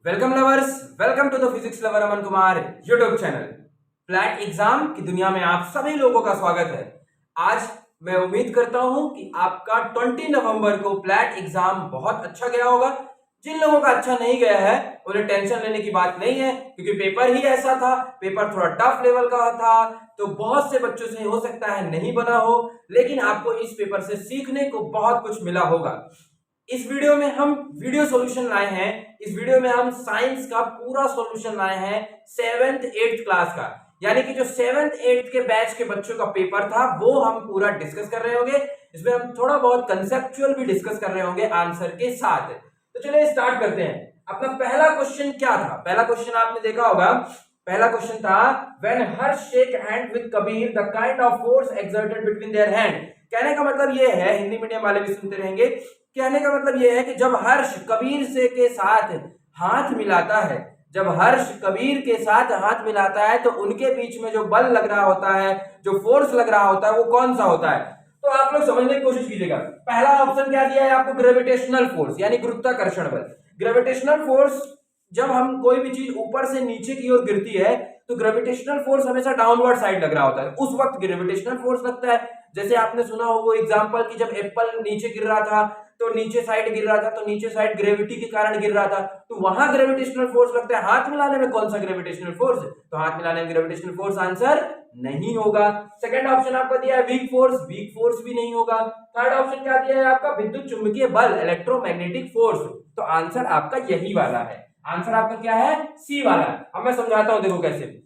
Welcome lovers, welcome to the physics lover Aman Kumar YouTube channel. Flat exam की दुनिया में आप सभी लोगों का स्वागत है। आज मैं उम्मीद करता हूं कि आपका 20 नवंबर को फ्लैट एग्जाम बहुत अच्छा गया होगा। जिन लोगों का अच्छा नहीं गया है उन्हें टेंशन लेने की बात नहीं है, क्योंकि पेपर ही ऐसा था, पेपर थोड़ा टफ लेवल का था, तो बहुत से बच्चों से हो सकता है नहीं बना हो, लेकिन आपको इस पेपर से सीखने को बहुत कुछ मिला होगा। इस वीडियो में हम वीडियो सॉल्यूशन लाए हैं। इस वीडियो में हम साइंस का पूरा सॉल्यूशन लाए हैं 7th 8th क्लास का, यानी कि जो 7th 8th के बैच के बच्चों का पेपर था वो हम पूरा डिस्कस कर रहे होंगे। इसमें हम थोड़ा बहुत कंसेप्चुअल भी डिस्कस कर रहे होंगे आंसर के साथ। तो चलिए स्टार्ट करते हैं। अपना पहला क्वेश्चन क्या था? पहला क्वेश्चन आपने देखा होगा। पहला क्वेश्चन था when Harsh shake hand with Kabir the kind of force exerted between their hand. कहने का मतलब ये है, हिंदी मीडियम वाले भी सुनते रहेंगे, कहने का मतलब यह है कि जब हर्ष कबीर से के साथ हाथ मिलाता है, जब हर्ष कबीर के साथ हाथ मिलाता है तो उनके बीच में जो बल लग रहा होता है, जो फोर्स लग रहा होता है, वो कौन सा होता है? तो आप लोग समझने की कोशिश कीजिएगा। पहला ऑप्शन क्या दिया है आपको? ग्रेविटेशनल फोर्स, यानी गुरुत्वाकर्षण बल। ग्रेविटेशनल फोर्स, जब हम कोई भी चीज ऊपर से नीचे की ओर गिरती है तो ग्रेविटेशनल फोर्स हमेशा डाउनवर्ड साइड लग रहा होता है, उस वक्त ग्रेविटेशनल फोर्स लगता है। जैसे आपने सुना हो वो एग्जांपल कि जब एप्पल नीचे गिर रहा था तो नीचे साइड गिर रहा था, तो नीचे साइड ग्रेविटी के कारण गिर रहा था, तो वहां ग्रेविटेशनल फोर्स लगता है। हाथ मिलाने में कौन सा ग्रेविटेशनल फोर्स? तो हाथ मिलाने में ग्रेविटेशनल फोर्स आंसर नहीं होगा। सेकंड ऑप्शन आपका दिया है वीक फोर्स, वीक फोर्स भी नहीं होगा। थर्ड ऑप्शन क्या दिया है आपका? विद्युत चुंबकीय बल, इलेक्ट्रोमैग्नेटिक फोर्स। तो आंसर आपका यही वाला है। आंसर आपका क्या है? सी वाला। अब मैं समझाता हूं, देखो कैसे।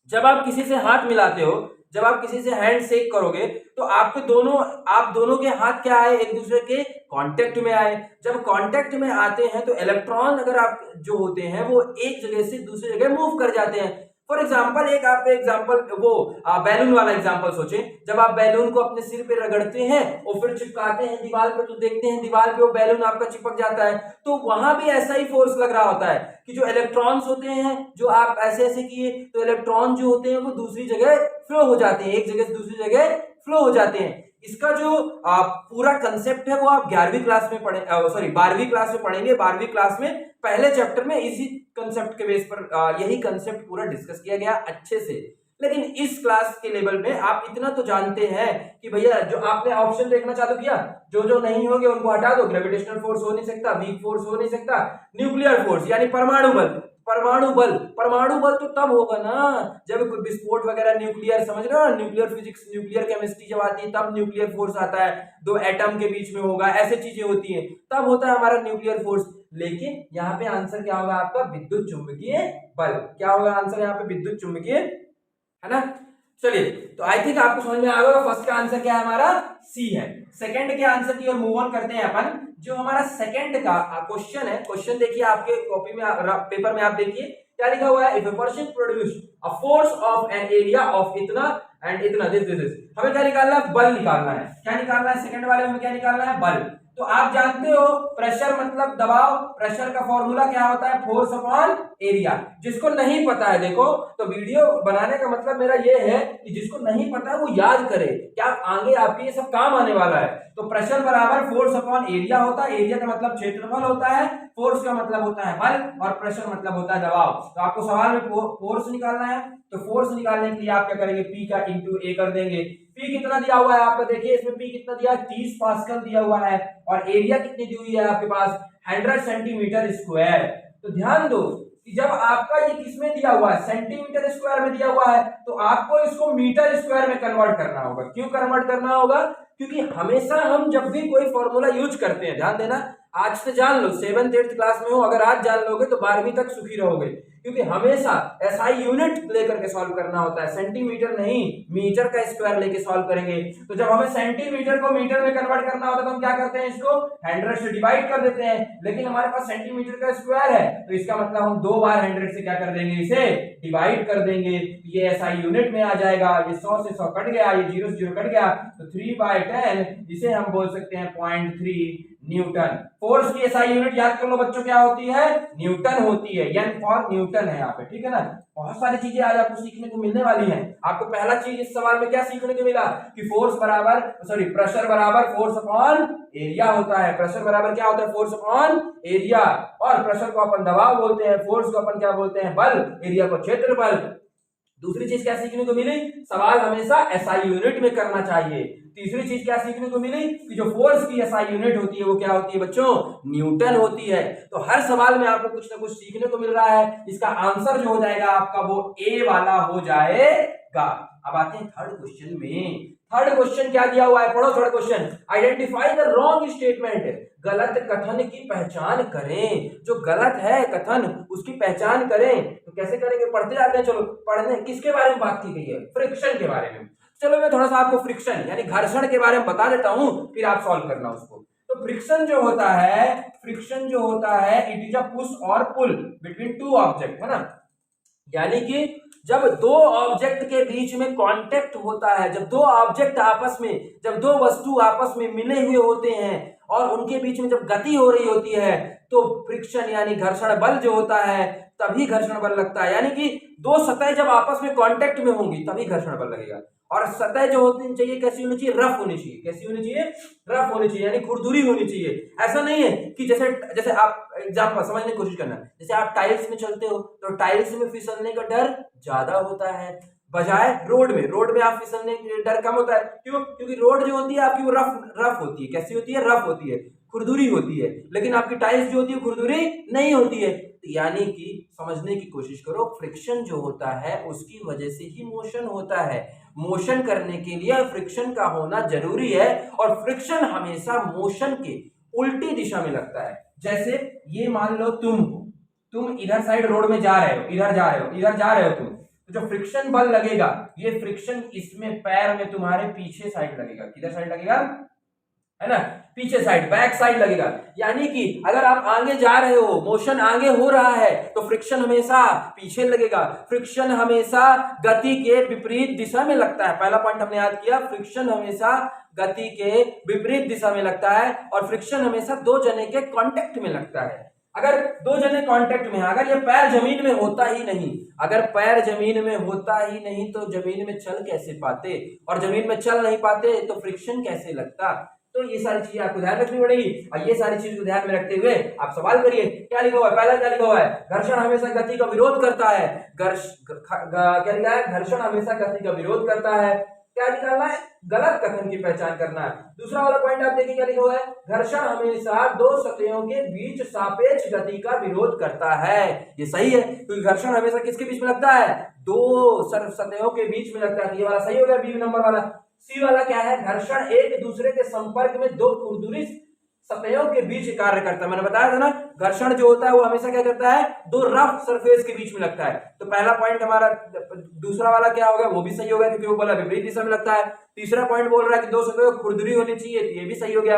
जब आप किसी से हाथ मिलाते हो, जब आप किसी से हैंड शेक करोगे तो आप दोनों के हाथ क्या आए? एक दूसरे के कांटेक्ट में आए। जब कांटेक्ट में आते हैं तो इलेक्ट्रॉन अगर आप जो होते हैं वो एक जगह से दूसरी जगह मूव कर जाते हैं। फॉर एग्जाम्पल, एक आप एग्जाम्पल वो बैलून वाला एग्जाम्पल सोचें। जब आप बैलून को अपने सिर पे रगड़ते हैं और फिर चिपकाते हैं दीवार पे, तो देखते हैं दीवार पे वो बैलून आपका चिपक जाता है। तो वहां भी ऐसा ही फोर्स लग रहा होता है कि जो इलेक्ट्रॉन्स होते हैं, जो आप ऐसे ऐसे किए तो इलेक्ट्रॉन जो होते हैं वो दूसरी जगह फ्लो हो जाते हैं, एक जगह से दूसरी जगह फ्लो हो जाते हैं। इसका जो पूरा कंसेप्ट है वो आप 11वीं क्लास में पढ़े, सॉरी 12वीं क्लास में पढ़ेंगे। 12वीं क्लास में पहले चैप्टर में इसी कंसेप्ट के बेस पर यही कंसेप्ट पूरा डिस्कस किया गया अच्छे से। लेकिन इस क्लास के लेवल में आप इतना तो जानते हैं कि भैया जो आपने ऑप्शन देखना चालू किया, जो जो नहीं होंगे उनको हटा दो। ग्रेविटेशनल फोर्स हो नहीं सकता, वीक फोर्स हो नहीं सकता, न्यूक्लियर फोर्स यानी परमाणु बल। परमाणु बल तो तब होगा ना जब विस्फोट वगैरह, न्यूक्लियर, समझ रहे हो, न्यूक्लियर फिजिक्स, न्यूक्लियर केमिस्ट्री जब आती है तब न्यूक्लियर फोर्स आता है, दो एटम के बीच में होगा, ऐसे चीजें होती हैं, तब होता है हमारा न्यूक्लियर फोर्स। लेकिन यहाँ पे आंसर क्या होगा आपका? विद्युत चुंबकीय बल। क्या होगा आंसर यहाँ पे? विद्युत चुंबकीय, है ना। चलिए, तो आई थिंक आपको समझ में आ गया फर्स्ट का आंसर क्या है हमारा? सी है। सेकंड के आंसर की ओर मूव ऑन करते हैं अपन। जो हमारा सेकंड का क्वेश्चन है, क्वेश्चन देखिए आपके कॉपी में, पेपर में आप देखिए क्या लिखा हुआ है। If a person produce a force of an area of इतना एंड इतना, दिस हमें क्या निकालना है? बल निकालना है। क्या निकालना है? सेकंड वाले में क्या निकालना है? बल। तो आप जानते हो प्रेशर मतलब दबाव, प्रेशर का फॉर्मूला क्या होता है? Force upon area. जिसको नहीं पता है, देखो, तो वीडियो बनाने का मतलब मेरा ये है कि जिसको नहीं पता है वो याद करे, क्या आगे आपके ये सब काम आने वाला है। तो प्रेशर बराबर फोर्स अपॉन एरिया होता है। एरिया का मतलब क्षेत्रफल होता है, फोर्स का मतलब होता है बल, और प्रेशर मतलब होता है दबाव। तो आपको सवाल में फोर्स निकालना है, तो फोर्स निकालने के लिए आप क्या करेंगे? पी का इंटू ए कर देंगे। पी कितना दिया हुआ है आपका? देखिए इसमें पी कितना दिया है? 30 पास्कल दिया हुआ है, और एरिया कितनी दी हुई है आपके पास? 100 सेंटीमीटर स्क्वायर। तो ध्यान दो कि जब आपका ये किसमें दिया हुआ है? सेंटीमीटर स्क्वायर में दिया हुआ है, तो आपको इसको मीटर स्क्वायर में कन्वर्ट करना होगा। क्यों कन्वर्ट करना होगा? क्योंकि हमेशा हम जब भी कोई फॉर्मूला यूज करते हैं, ध्यान देना, आज से जान लो, 7th 8th क्लास में हो, अगर आज जान लोगे तो 12वीं तक सुखी रहोगे, क्योंकि हमेशा एसआई यूनिट लेकर के सॉल्व करना होता है, सेंटीमीटर नहीं, मीटर का स्क्वायर लेके सॉल्व करेंगे। तो जब हमें सेंटीमीटर को मीटर में कन्वर्ट करना होता है तो हम क्या करते हैं? इसको 100 से डिवाइड कर देते हैं। लेकिन हमारे पास सेंटीमीटर का स्क्वायर है, तो इसका मतलब हम 2 बार 100 से क्या कर देंगे? इसे डिवाइड कर देंगे। ये एसआई यूनिट में आ जाएगा। ये 100 से 100 कट गया, ये 0 से 0 कट गया, तो 3/10 इसे हम बोल सकते हैं 0.3 न्यूटन। फोर्स की एसआई यूनिट याद कर लो बच्चों, क्या होती है? न्यूटन होती है। एन फॉर न्यूटन है यहाँ पे, ठीक है ना। बहुत सारी चीजें आज आपको सीखने को मिलने वाली हैं। आपको पहला चीज इस सवाल में क्या सीखने को मिला कि फोर्स बराबर प्रेशर बराबर फोर्स अपॉन एरिया होता है। प्रेशर बराबर क्या होता है? Force upon area. और प्रेशर को अपन दबाव बोलते हैं, फोर्स को अपन क्या बोलते हैं? बल। एरिया को क्षेत्रफल। दूसरी चीज क्या सीखने को मिली? सवाल हमेशा एसआई यूनिट में करना चाहिए। तीसरी चीज क्या सीखने को मिली कि जो फोर्स की एसआई यूनिट होती है वो क्या होती है बच्चों? न्यूटन होती है। तो हर सवाल में आपको कुछ ना कुछ सीखने को मिल रहा है। इसका आंसर जो हो जाएगा आपका वो ए वाला हो जाएगा। अब आते हैं थर्ड क्वेश्चन में। थर्ड क्वेश्चन क्या दिया हुआ है? पढ़ो third question. Identify the wrong statement. गलत कथन की पहचान करें। जो गलत है कथन उसकी पहचान करें। तो कैसे करेंगे? पढ़ते जाते हैं। चलो पढ़ने किसके बारे में बात की गई है? फ्रिक्शन के बारे में। चलो मैं थोड़ा सा आपको फ्रिक्शन यानी घर्षण के बारे में बता देता हूं, फिर आप सॉल्व करना उसको। तो फ्रिक्शन जो होता है इट इज अ पुश और पुल बिटवीन टू ऑब्जेक्ट, है ना। यानी कि जब दो ऑब्जेक्ट के बीच में कांटेक्ट होता है, जब दो वस्तु आपस में मिले हुए होते हैं और उनके बीच में जब गति हो रही होती है तो फ्रिक्शन यानी घर्षण बल जो होता है तभी घर्षण बल लगता है। यानी कि दो सतह जब आपस में कांटेक्ट में होंगी तभी घर्षण बल लगेगा। और सतह जो होनी चाहिए कैसी होनी चाहिए? रफ होनी चाहिए। कैसी होनी चाहिए? रफ होनी चाहिए, यानी खुरदुरी होनी चाहिए। ऐसा नहीं है कि जैसे आप एग्जांपल समझने की कोशिश करना, जैसे आप टाइल्स में चलते हो तो टाइल्स में फिसलने का डर ज्यादा होता है बजाय रोड में आप फिसलने का डर कम होता है। क्यों? क्योंकि रोड जो होती है आपकी वो रफ होती है। कैसी होती है? रफ होती है, खुरदुरी होती है। लेकिन आपकी टाइल्स जो होती है खुरदुरी नहीं होती है। यानी कि समझने की कोशिश करो, फ्रिक्शन जो होता है उसकी वजह से ही मोशन होता है। मोशन करने के लिए फ्रिक्शन का होना जरूरी है और फ्रिक्शन हमेशा मोशन के उल्टी दिशा में लगता है। जैसे ये मान लो तुम इधर साइड रोड में जा रहे हो, इधर जा रहे हो तुम, तो जो फ्रिक्शन बल लगेगा ये फ्रिक्शन इसमें पैर में तुम्हारे पीछे साइड लगेगा। किधर साइड लगेगा? है ना, पीछे साइड, बैक साइड लगेगा। यानी कि अगर आप आगे जा रहे हो, मोशन आगे हो रहा है तो फ्रिक्शन हमेशा पीछे लगेगा। फ्रिक्शन हमेशा गति के विपरीत दिशा में लगता है। पहला पॉइंट हमने याद किया, फ्रिक्शन हमेशा गति के विपरीत दिशा में लगता है और फ्रिक्शन हमेशा दो जने के कांटेक्ट में लगता है। अगर दो जने कांटेक्ट में, अगर ये पैर जमीन में होता ही नहीं, अगर पैर जमीन में होता ही नहीं तो जमीन में चल कैसे पाते, और जमीन में चल नहीं पाते तो फ्रिक्शन कैसे लगता। तो ये सारी चीजें आपको ध्यान रखनी पड़ेगी और ये सारी चीज को ध्यान में रखते हुए आप सवाल करिए। क्या लिखा हुआ है? पहला क्या लिखा हुआ है? घर्षण हमेशा गति का विरोध करता है। क्या लिखा है? घर्षण हमेशा गति का विरोध करता है। क्या निकालना है? गलत कथन की पहचान करना है। दूसरा वाला पॉइंट आप देखिए क्या लिखा हुआ है? घर्षण हमेशा दो सतहों के बीच सापेक्ष गति का विरोध करता है। ये सही है क्योंकि घर्षण हमेशा किसके बीच में लगता है? दो सतहों के बीच में लगता है। ये वाला सही हो गया, बी नंबर वाला। सी वाला क्या है? घर्षण एक दूसरे के संपर्क में दो खुरदुरी सतहों के बीच कार्य करता है। मैंने बताया था ना, घर्षण जो होता है वो हमेशा क्या करता है? दो रफ सरफेस के बीच में लगता है। तो पहला पॉइंट हमारा, दूसरा वाला क्या होगा? वो भी सही हो गया क्योंकि वो बोला विपरीत दिशा में लगता है। तीसरा पॉइंट बोल रहा है कि दो सतहों खुरदुरी होनी चाहिए, ये भी सही हो गया।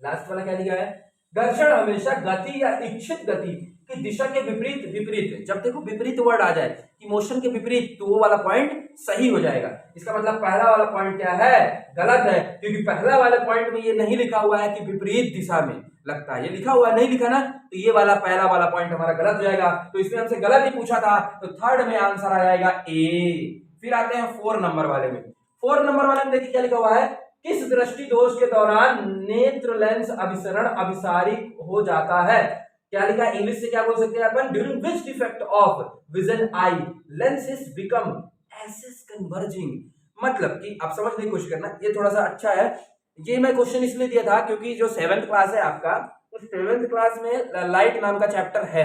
लास्ट वाला क्या लिखा है? घर्षण हमेशा गति या इच्छित गति की दिशा के विपरीत जब देखो विपरीत वर्ड आ जाए कि मोशन के विपरीत, तो वो वाला पॉइंट सही हो जाएगा। इसका मतलब पहला वाला पॉइंट क्या है? गलत है, क्योंकि पहला वाले पॉइंट में ये नहीं लिखा हुआ है कि विपरीत दिशा में लगता है। ये लिखा हुआ नहीं लिखा ना, तो ये वाला पहला वाला पॉइंट हमारा गलत हो जाएगा। तो इसमें हमसे गलत ही पूछा था, तो थर्ड में आंसर आ जाएगा ए। फिर आते हैं 4 नंबर वाले में। 4 नंबर वाले में देखिए क्या लिखा हुआ है? किस दृष्टि दोष के दौरान नेत्र लेंस अभिसरण अभिसारिक हो जाता है? क्या लिखा है? इंग्लिश से क्या बोल सकते हैं अपन? During which defect of vision eye lenses become less converging. मतलब कि आप समझने की कोशिश करना, ये थोड़ा सा अच्छा है। ये मैं क्वेश्चन इसलिए दिया था क्योंकि जो 7th क्लास है आपका, उस 7th क्लास में लाइट नाम का चैप्टर है।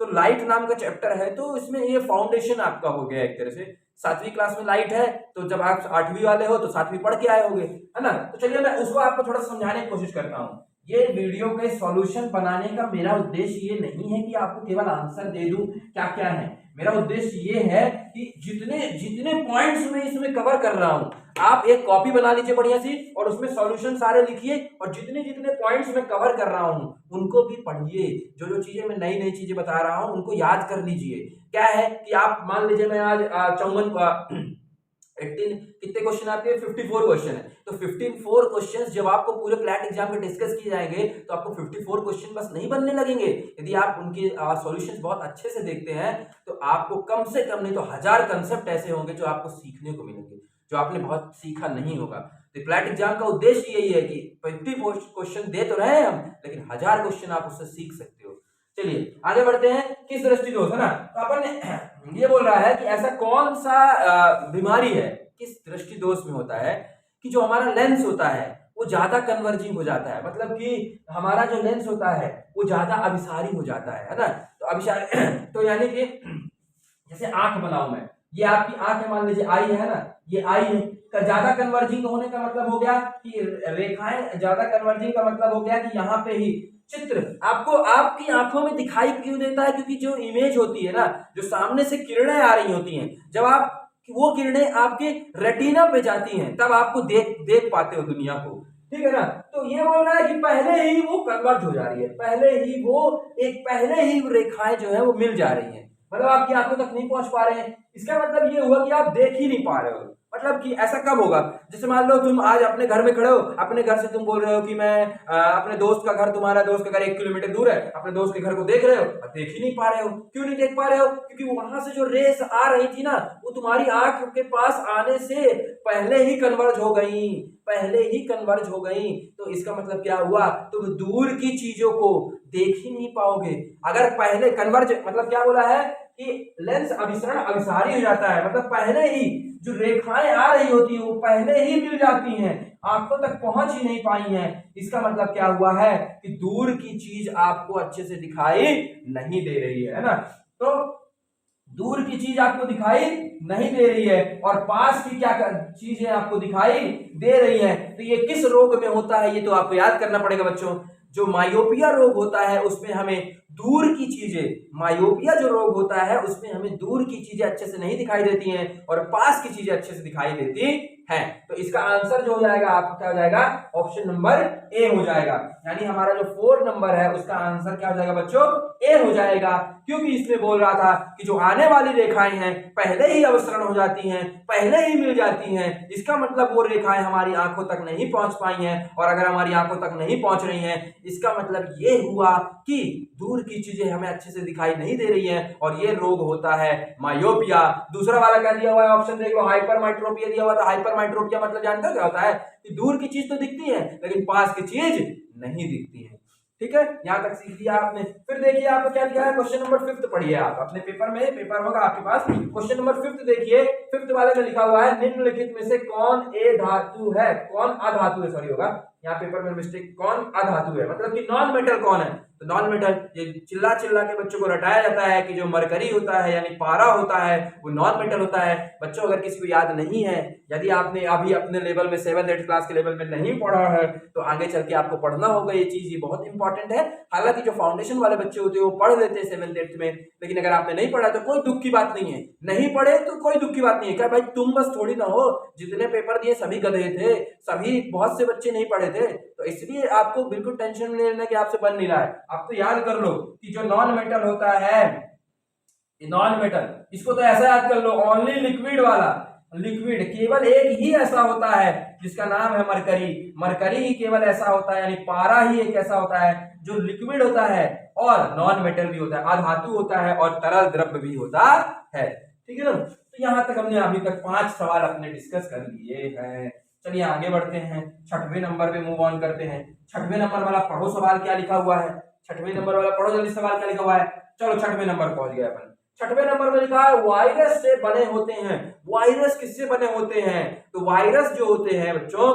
तो लाइट नाम का चैप्टर है तो इसमें ये फाउंडेशन आपका हो गया एक तरह से। 7वीं क्लास में लाइट है तो जब आप 8वीं वाले हो तो 7वीं पढ़ के आए होंगे, है ना। तो चलिए मैं उसको आपको थोड़ा समझाने की कोशिश करता हूँ। ये वीडियो के सॉल्यूशन बनाने का मेरा उद्देश्य ये नहीं है कि आपको केवल आंसर दे दूं क्या क्या है। मेरा उद्देश्य ये है कि जितने पॉइंट्स मैं इसमें कवर कर रहा हूं, आप एक कॉपी बना लीजिए बढ़िया सी और उसमें सॉल्यूशन सारे लिखिए और जितने पॉइंट्स मैं कवर कर रहा हूं उनको भी पढ़िए। जो चीजें मैं नई चीजें बता रहा हूं उनको याद कर लीजिए। क्या है कि आप मान लीजिए मैं आज 54 18 कितने क्वेश्चन आपके 54 क्वेश्चन है, तो 54 क्वेश्चन जब आपको पूरे प्लैट एग्जाम में डिस्कस किए जाएंगे तो आपको 54 क्वेश्चन बस नहीं बनने लगेंगे। यदि आप उनके सॉल्यूशंस बहुत अच्छे से देखते हैं तो आपको कम से कम नहीं तो 1000 कंसेप्ट ऐसे होंगे जो आपको सीखने को मिलेंगे, जो आपने बहुत सीखा नहीं होगा। तो प्लैट एग्जाम का उद्देश्य यही है कि 50 क्वेश्चन दे तो रहे हैं हम, लेकिन 1000 क्वेश्चन आप उससे सीख सकते हो। चलिए आगे बढ़ते हैं। किस दृष्टि दोष है ना, तो अपन ने ये बोल रहा है कि ऐसा कौन सा बीमारी है, किस दृष्टि दोष में होता है कि जो हमारा लेंस होता है वो ज्यादा कन्वर्जिंग हो जाता है, मतलब कि हमारा जो लेंस होता है वो ज्यादा अभिसारी हो जाता है ना। तो अभिसारी तो यानी कि जैसे आंख बनाऊं मैं, ये आपकी आंख है, मान लीजिए आई है ना, ये आई है, ज्यादा कन्वर्जिंग होने का मतलब हो गया कि रेखाएं ज्यादा कन्वर्जिंग का मतलब हो गया कि यहाँ पे ही चित्र आपको आपकी आंखों में दिखाई क्यों देता है, क्योंकि जो इमेज होती है ना, जो सामने से किरणें आ रही होती हैं, जब आप वो किरणें आपके रेटिना पे जाती हैं तब आपको देख पाते हो दुनिया को, ठीक है ना। तो ये बोल रहा है कि पहले ही वो कन्वर्ज हो जा रही है, पहले ही रेखाएं जो है वो मिल जा रही हैं, मतलब आपकी आंखों तक नहीं पहुंच पा रहे हैं। इसका मतलब ये हुआ कि आप देख ही नहीं पा रहे हो। मतलब कि ऐसा कब होगा, जैसे मान लो तुम आज अपने घर में खड़े हो, अपने घर से तुम बोल रहे हो कि मैं अपने दोस्त का घर, तुम्हारा दोस्त का घर 1 किलोमीटर दूर है, अपने दोस्त के घर को देख रहे हो, अब देख ही नहीं पा रहे हो। क्यों नहीं देख पा रहे हो, क्योंकि वहां से जो रेस आ रही थी ना वो तुम्हारी आंख के पास आने से पहले ही कन्वर्ज हो गई, तो इसका मतलब क्या हुआ, तुम दूर की चीजों को देख ही नहीं पाओगे। अगर पहले कन्वर्ज मतलब क्या बोला है कि लेंस अभिसरण अभिसारी हो जाता है, मतलब पहले ही जो रेखाएं आ रही होती है वो पहले ही मिल जाती हैं, आंखों तक पहुंच ही नहीं पाई हैं। इसका मतलब क्या हुआ है कि दूर की चीज आपको अच्छे से दिखाई नहीं दे रही है ना। तो दूर की चीज आपको दिखाई नहीं दे रही है और पास की क्या चीजें आपको दिखाई दे रही है। तो ये किस रोग में होता है ये तो आपको याद करना पड़ेगा बच्चों। जो मायोपिया रोग होता है उसमें हमें दूर की चीजें, मायोपिया जो रोग होता है उसमें हमें दूर की चीजें अच्छे से नहीं दिखाई देती हैं और पास की चीजें अच्छे से दिखाई देती हैं। तो इसका आंसर जो हो जाएगा आपका क्या हो जाएगा, ऑप्शन नंबर ए हो जाएगा। यानी हमारा जो 4 नंबर है उसका आंसर क्या हो जाएगा बच्चों, ए हो जाएगा, क्योंकि इसमें बोल रहा था कि जो आने वाली रेखाएं हैं पहले ही अवसरण हो जाती हैं, पहले ही मिल जाती हैं। इसका मतलब वो रेखाएं हमारी आंखों तक नहीं पहुंच पाई हैं, और अगर हमारी आंखों तक नहीं पहुंच रही हैं इसका मतलब ये हुआ कि दूर की चीजें हमें अच्छे से दिखाई नहीं दे रही हैं और ये रोग होता है मायोपिया। दूसरा वाला क्या दिया हुआ है, ऑप्शन देख लो, हाइपरमेट्रोपिया दिया हुआ था। हाइपरमेट्रोपिया मतलब जानते हो क्या होता है कि दूर की चीज तो दिखती है लेकिन पास की चीज नहीं दिखती है। ठीक है, यहां तक सीख लिया आपने। फिर देखिए आपको क्या लिखा है, क्वेश्चन नंबर 5 पढ़िए आप अपने पेपर में, पेपर होगा आपके पास। क्वेश्चन नंबर 5 देखिए, 5 वाले में लिखा हुआ है निम्नलिखित में से कौन ए धातु है, कौन अधातु है, सॉरी होगा यहाँ पेपर में मिस्टेक, कौन अधातु है, मतलब कि नॉन मेटल कौन है। तो नॉन मेटल ये चिल्ला चिल्ला के बच्चों को रटाया जाता है कि जो मरकरी होता है यानी पारा होता है वो नॉन मेटल होता है। बच्चों अगर किसी को याद नहीं है, यदि आपने अभी अपने लेवल में 7th 8th क्लास के लेवल में नहीं पढ़ा है तो आगे चल के आपको पढ़ना होगा ये चीज, ये बहुत इंपॉर्टेंट है। हालांकि जो फाउंडेशन वाले बच्चे होते हैं वो पढ़ लेते हैं 7th 8th में, लेकिन अगर आपने नहीं पढ़ा तो कोई दुख की बात नहीं है, नहीं पढ़े तो कोई दुख की बात नहीं है। क्या भाई तुम बस थोड़ी ना हो, जितने पेपर दिए सभी गधे थे, सभी बहुत से बच्चे नहीं पढ़े थे, तो इसलिए आपको बिल्कुल टेंशन नहीं लेना कि आपसे बन नहीं रहा है। आप तो याद कर लो कि जो नॉन मेटल होता है, नॉन मेटल, इसको तो ऐसा याद कर लो, ओनली लिक्विड वाला, लिक्विड केवल एक ही ऐसा होता है जिसका नाम है मरकरी। मरकरी ही केवल ऐसा होता है, यानी पारा ही एक ऐसा होता है जो लिक्विड होता है और नॉन मेटल भी होता है, अधातु होता है और तरल द्रव्य भी होता है। ठीक है ना। तो यहां तक हमने अभी तक 5 सवाल अपने डिस्कस कर लिए हैं। चलिए आगे बढ़ते हैं, 6वें नंबर पे मूव ऑन करते हैं। 6वें नंबर वाला पढ़ो सवाल क्या लिखा हुआ है, 6वें नंबर वाला पढ़ो जल्दी सवाल क्या लिखा हुआ है। चलो 6वें नंबर पहुंच गए अपन। 6वें नंबर में लिखा है वायरस से बने होते हैं। वायरस किससे बने होते हैं, तो वायरस जो होते हैं बच्चों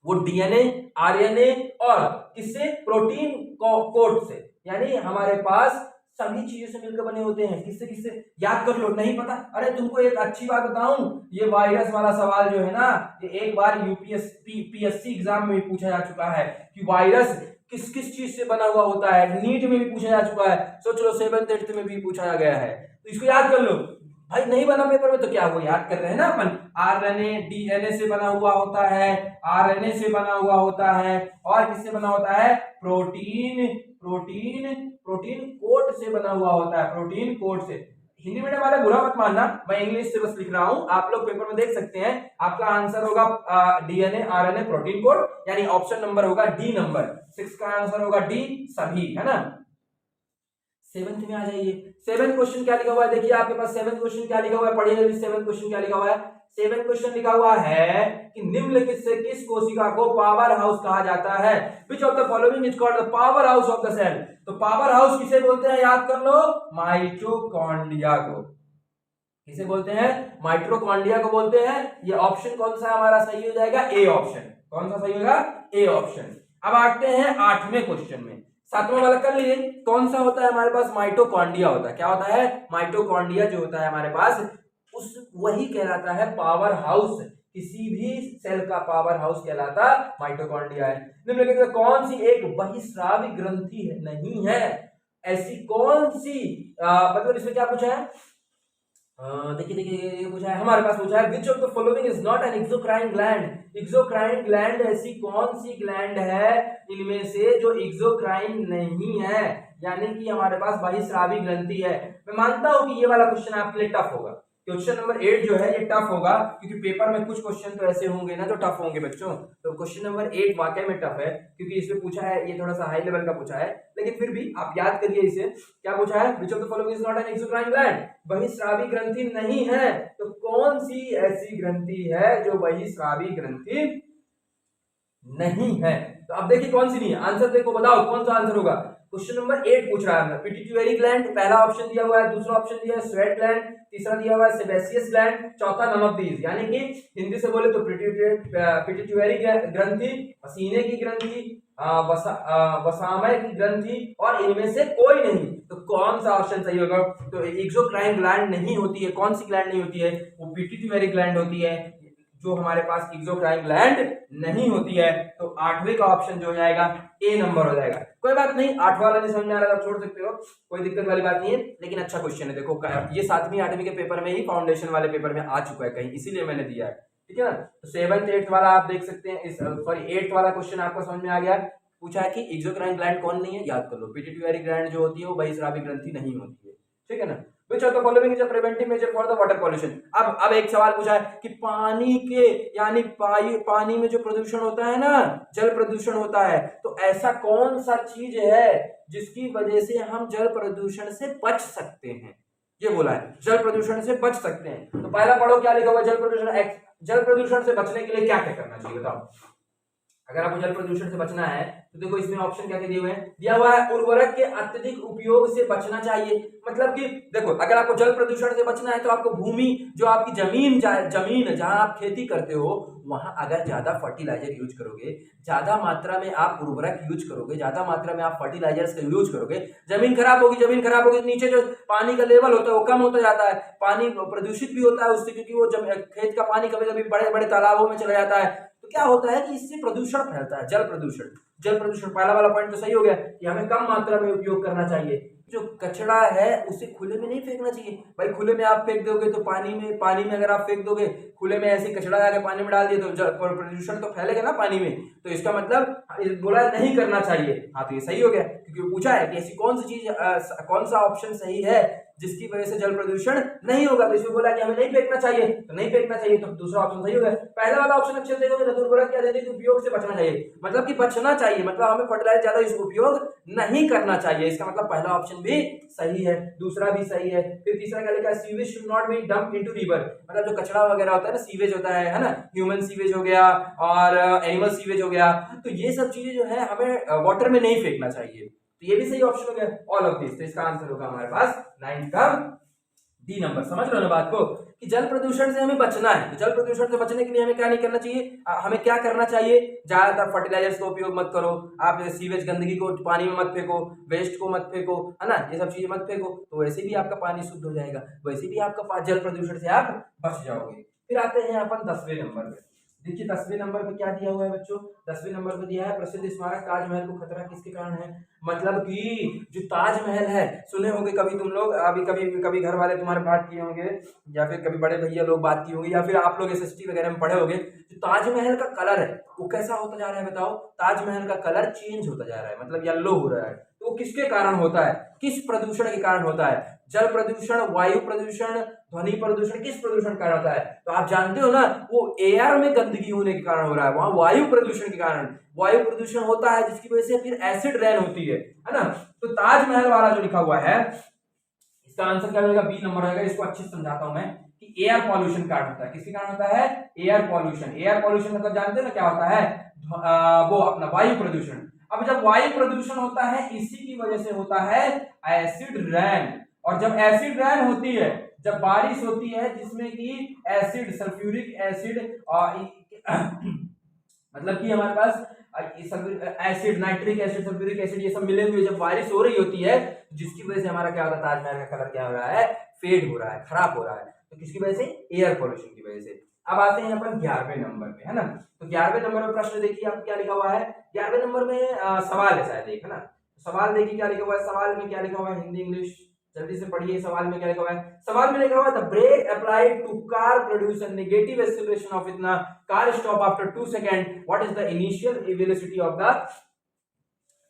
वो डीएनए, आरएनए और किससे, प्रोटीन कोड से, यानी हमारे पास सभी चीजों से मिलकर बने होते हैं। किससे किससे याद कर लो, नहीं पता, अरे तुमको एक अच्छी बात बताऊं, ये वायरस वाला सवाल जो है ना ये एक बार यूपीएससी पीएससी एग्जाम में भी पूछा जा चुका है कि वायरस किस किस चीज से बना हुआ होता है, नीट में भी पूछा जा चुका है, सोच लो 7th 8th में भी पूछा गया है, तो इसको याद कर लो। भाई नहीं बना पेपर में तो क्या हुआ, याद कर रहे हैं ना अपन, आरएनए डीएनए से बना हुआ होता है, आरएनए से बना हुआ होता है और किससे बना होता है, प्रोटीन कोड से बना हुआ होता है, प्रोटीन कोड से। हिंदी मीडियम वाले बुरा मत मानना, मैं इंग्लिश से बस लिख रहा हूं, आप लोग पेपर में देख सकते हैं। आपका आंसर होगा डीएनए आरएनए प्रोटीन कोड, यानी ऑप्शन नंबर होगा डी नंबर 6 का आंसर होगा डी सभी, है ना। सेवंथ में आ जाइए। सेवंथ क्वेश्चन क्या लिखा हुआ है, देखिए आपके पास सेवंथ क्वेश्चन क्या लिखा हुआ है, पढ़िए जल्दी। सेवंथ क्वेश्चन क्या लिखा हुआ है, सेवंथ क्वेश्चन लिखा हुआ है कि निम्नलिखित से किस कोशिका को पावर हाउस कहा जाता है। Which of the following is called the power house of the cell. तो पावर हाउस किसे बोलते हैं, याद कर लो, माइटोकॉन्ड्रिया को। किसे बोलते हैं, माइटोकॉन्ड्रिया को बोलते हैं। ये ऑप्शन कौन सा हमारा सही हो जाएगा, ए ऑप्शन। कौन सा सही होगा, ए ऑप्शन। अब आते हैं 8वें क्वेश्चन में। 7वां वाला कर लिए, कौन सा होता है हमारे पास, माइटोकॉन्ड्रिया होता है। क्या होता है, माइटोकॉन्ड्रिया जो होता है हमारे पास, उस वही कहलाता है पावर हाउस। किसी भी सेल का पावर हाउस कहलाता माइटोकॉन्ड्रिया है। निम्नलिखित में कौन सी एक बहिस्रावी ग्रंथि नहीं है, ऐसी कौन सी मतलब इसमें क्या पूछा है, देखिए ये पूछा है हमारे पास, पूछा है which of the following is not an exocrine gland. Exocrine gland ऐसी कौन सी ग्लैंड है इनमें से जो एक्सोक्राइन नहीं है, यानी कि हमारे पास बहिस्रावी ग्रंथि है। मैं मानता हूं कि ये वाला क्वेश्चन आपके लिए टफ होगा। क्वेश्चन नंबर 8 जो है ये टफ होगा, क्योंकि पेपर में कुछ क्वेश्चन तो ऐसे होंगे ना जो टफ होंगे बच्चों। तो क्वेश्चन नंबर 8 वाकई में टफ है, क्योंकि इसमें पूछा है, ये थोड़ा सा हाई लेवल का पूछा है, लेकिन फिर भी आप याद करिए इसे। क्या पूछा है, which of the following is not an exocrine gland, बहिस्रावी ग्रंथि नहीं है। तो कौन सी ऐसी ग्रंथि है जो बहिस्रावी ग्रंथि नहीं है। तो अब देखिए कौन सी नहीं है, आंसर देखो, बताओ कौन सा आंसर होगा। क्वेश्चन नंबर 8 पूछ रहा है, पिट्यूटरी ग्लैंड पहला ऑप्शन दिया हुआ है, दूसरा ऑप्शन दिया है स्वेट ग्लैंड, तीसरा दिया हुआ है सेबेसियस ग्लैंड, चौथा नन ऑफ दीज। यानी कि हिंदी से बोले तो पिट्यूटरी ग्रंथि, पसीने की ग्रंथि, वसामय की ग्रंथि, और इनमें से कोई नहीं। तो कौन सा ऑप्शन सही होगा, तो एक्सोक्राइन ग्लैंड नहीं होती है। कौन सी ग्लैंड नहीं होती है, वो पिट्यूटरी ग्लैंड होती है, जो हमारे पास एक्सोक्राइन ग्लैंड नहीं होती है। तो 8वें का ऑप्शन जो हो जाएगा ए नंबर हो जाएगा। कोई बात नहीं, 8वां वाला नहीं समझ में आ रहा, छोड़ सकते हो, कोई दिक्कत वाली बात नहीं है, लेकिन अच्छा क्वेश्चन है। देखो ये 7वीं 8वीं के पेपर में ही, फाउंडेशन वाले पेपर में आ चुका है कहीं, इसीलिए मैंने दिया है, ठीक है ना। तो 7th 8th वाला आप देख सकते हैं, सॉरी 8th वाला क्वेश्चन आपको समझ में आ गया। पूछा है कि एक्सोक्राइन ग्लैंड कौन नहीं है, याद कर लो, पिट्यूटरी ग्लैंड जो होती है वो बहिस्रावी ग्रंथि नहीं होती है, ठीक है ना। Which of the following is a preventive measure for the water pollution? अब एक सवाल पूछा है कि पानी के, यानी पानी में जो प्रदूषण होता है ना, जल प्रदूषण होता है, तो ऐसा कौन सा चीज है जिसकी वजह से हम जल प्रदूषण से बच सकते हैं। ये बोला है जल प्रदूषण से बच सकते हैं। तो पहला पढ़ो क्या लिखा हुआ है, जल प्रदूषण से बचने के लिए क्या क्या करना चाहिए, बताओ। अगर आपको जल प्रदूषण से बचना है तो देखो इसमें ऑप्शन क्या दिए हुए हैं, दिया हुआ है उर्वरक के अत्यधिक उपयोग से बचना चाहिए। मतलब कि देखो, अगर आपको जल प्रदूषण से बचना है तो आपको भूमि, जो आपकी जमीन जहां आप खेती करते हो, वहां अगर ज्यादा फर्टिलाइजर यूज करोगे, ज्यादा मात्रा में आप उर्वरक यूज करोगे, ज्यादा मात्रा में आप फर्टिलाइजर्स का यूज करोगे, जमीन खराब होगी, नीचे जो पानी का लेवल होता है वो कम होता जाता है, पानी प्रदूषित भी होता है उससे, क्योंकि वो खेत का पानी कभी कभी बड़े बड़े तालाबों में चला जाता है। तो क्या होता है कि इससे प्रदूषण फैलता है, जल प्रदूषण। पहला वाला पॉइंट तो सही हो गया कि हमें कम मात्रा में उपयोग करना चाहिए। जो कचरा है उसे खुले में नहीं फेंकना चाहिए भाई। खुले में आप फेंक दोगे तो पानी में अगर आप फेंक दोगे, खुले में ऐसे कचरा आके पानी में डाल दिए तो प्रदूषण तो फैलेगा ना पानी में। तो इसका मतलब बोला नहीं करना चाहिए। हाँ, तो ये सही हो गया, क्योंकि पूछा है कि ऐसी कौन सी चीज, कौन सा ऑप्शन सही है जिसकी वजह से जल प्रदूषण नहीं होगा। तो इसमें बोला कि हमें नहीं फेंकना चाहिए, तो नहीं फेंकना चाहिए, तो दूसरा ऑप्शन सही हो गया। पहला वाला ऑप्शन अच्छे से देखोगे, उर्वरक के अत्यधिक उपयोग से बचना चाहिए, मतलब कि बचना चाहिए, मतलब हमें फर्टिलाइजर ज्यादा इसका उपयोग नहीं करना चाहिए। इसका मतलब पहला ऑप्शन भी सही है, दूसरा भी सही है। फिर तीसरा क्या लिखा है, sewage should not be dump into river, मतलब जो कचरा वगैरह होता है ना, सीवेज होता है ना, ह्यूमन सीवेज हो गया और एनिमल सीवेज हो गया, तो ये सब चीजें जो है हमें वाटर में नहीं फेंकना चाहिए। तो ये भी सही ऑप्शन हो गया, ऑल ऑफ दिस। तो इसका आंसर होगा हमारे पास 9 का डी नंबर। समझ रहे हो ना बात को, कि जल प्रदूषण से हमें बचना है। तो जल प्रदूषण से बचने के लिए हमें क्या नहीं करना चाहिए, हमें क्या करना चाहिए, ज्यादातर फर्टिलाइजर्स का उपयोग मत करो, आप सीवेज गंदगी को पानी में मत फेंको, वेस्ट को मत फेंको, है ना, ये सब चीजें मत फेंको, तो वैसे भी आपका पानी शुद्ध हो जाएगा, वैसे भी आपका जल प्रदूषण से आप बच जाओगे। फिर आते हैं अपन 10वें नंबर पे। देखिए 10वें नंबर पे क्या दिया हुआ है बच्चों, 10वें नंबर पे दिया है प्रसिद्ध स्मारक ताजमहल को खतरा किसके कारण है। मतलब कि जो ताजमहल है, सुने होंगे कभी तुम लोग, अभी कभी घर वाले तुम्हारे बात किए होंगे, या फिर कभी बड़े भैया लोग बात किए होंगे, या फिर आप लोग एसएसटी वगैरह में पढ़े होंगे। जो ताजमहल का कलर है वो कैसा होता जा रहा है, बताओ। ताजमहल का कलर चेंज होता जा रहा है, मतलब येलो हो रहा है। तो वो किसके कारण होता है, किस प्रदूषण के कारण होता है? जल प्रदूषण, वायु प्रदूषण, ध्वनि प्रदूषण, किस प्रदूषण के कारण होता है? तो आप जानते हो ना, वो एयर में गंदगी होने के कारण हो रहा है, वहां वायु प्रदूषण के कारण वायु प्रदूषण होता है, जिसकी वजह से फिर एसिड रेन होती है ना। तो ताजमहल वाला जो लिखा हुआ है, इसका आंसर क्या होगा? बी नंबर होगा। इसको अच्छे से समझाता हूं मैं कि एयर पॉल्यूशन कारण होता है। किसके कारण होता है? Air pollution. एयर पॉल्यूशन मतलब जानते हैं ना क्या होता है? वो अपना वायु प्रदूषण। अब जब वायु प्रदूषण होता है, इसी की वजह से होता है एसिड रैन। और जब एसिड रैन होती है, जब बारिश होती है जिसमें कि एसिड, सल्फ्यूरिक एसिड मतलब कि हमारे पास acid, nitric acid, sulphuric acid, ये सब मिले हुए जब बारिश हो रही होती है, जिसकी वजह से हमारा क्या होता है? ताजमहल का कलर क्या हो रहा है? फेड हो रहा है, खराब हो रहा है। तो किसकी वजह से? एयर पोल्यूशन की वजह से। अब आते हैं अपन 11वें नंबर में, है ना। तो 11वें नंबर में प्रश्न देखिए आप क्या लिखा हुआ है। 11वें नंबर में सवाल है शायद एक, है ना। सवाल देखिए क्या लिखा हुआ है। सवाल में क्या लिखा हुआ है? हिंदी इंग्लिश जल्दी से पढ़िए। सवाल में क्या लिखा हुआ है? सवाल में लिखा हुआ है the brake applied to car produce negative acceleration of इतना car stop after 2 second, what is the initial velocity of the